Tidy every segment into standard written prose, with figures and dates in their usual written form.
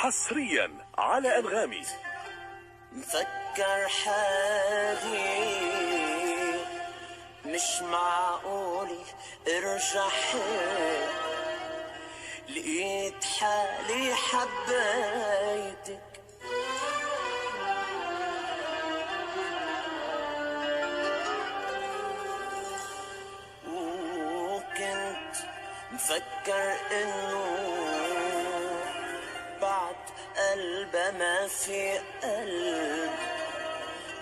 حصريا على أنغامي. مفكر حالي مش معقول ارجع لقيت حالي حبيتك وكنت مفكر انه بعد قلبه ما في قلب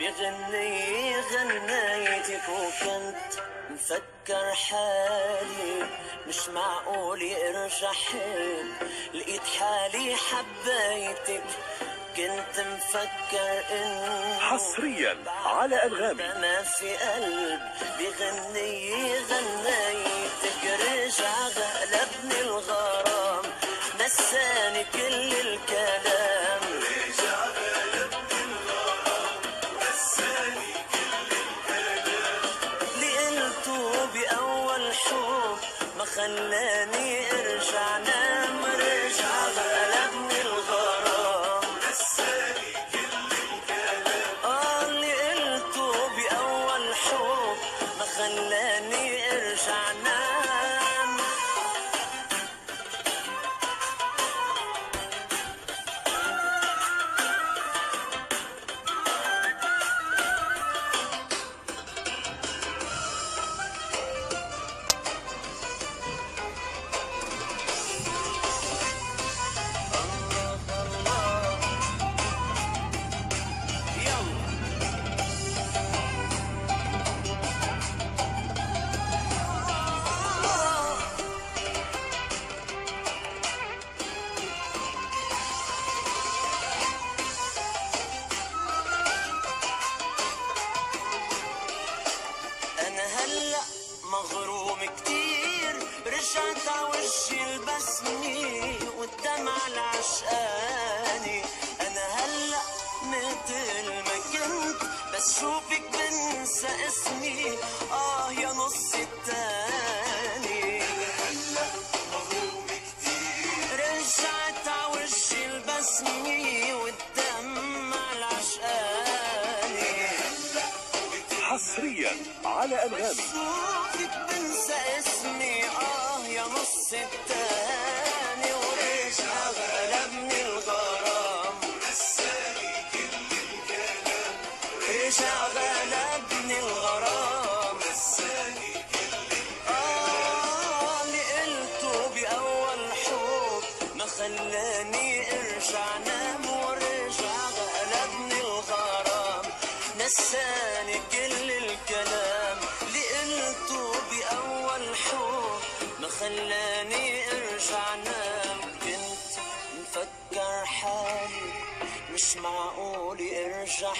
بغني غنيتك وكنت مفكر حالي مش معقول ارجع لقيت حالي حبيتك كنت مفكر انه حصريا على أنغامي ما في قلب بغني غنيتك رجع غلبني الغرام نساني كل الكلام رجع غلبني الغرام نساني كل الكلام اللي قلته بأول حب ما خلاني ارجع نام رجع غلبني الغرام نساني كل الكلام اللي قلته بأول حب ما خلاني ارجع نام مغروم كتير رجعت عوجي البسمي والدمع العشقاني انا هلا مثل ما كنت بس شوفك بنسى اسمي يا نص التاني هلا مغروم كتير رجعت عوجي البسمي والدمع العشقاني حصريا على أنغامي. شوفك بنسى اسمي يا نص التاني ورجع غلبني الغرام ونساني كل الكلام رجع غلبني الغرام نساني كل الكلام اللي قلته بأول حب ما خلاني ارجع نام ورجع غلبني الغرام نساني كل الكلام اللي قلته بأول حب ما خلاني ارجع نام كنت مفكر حالي مش معقول ارجع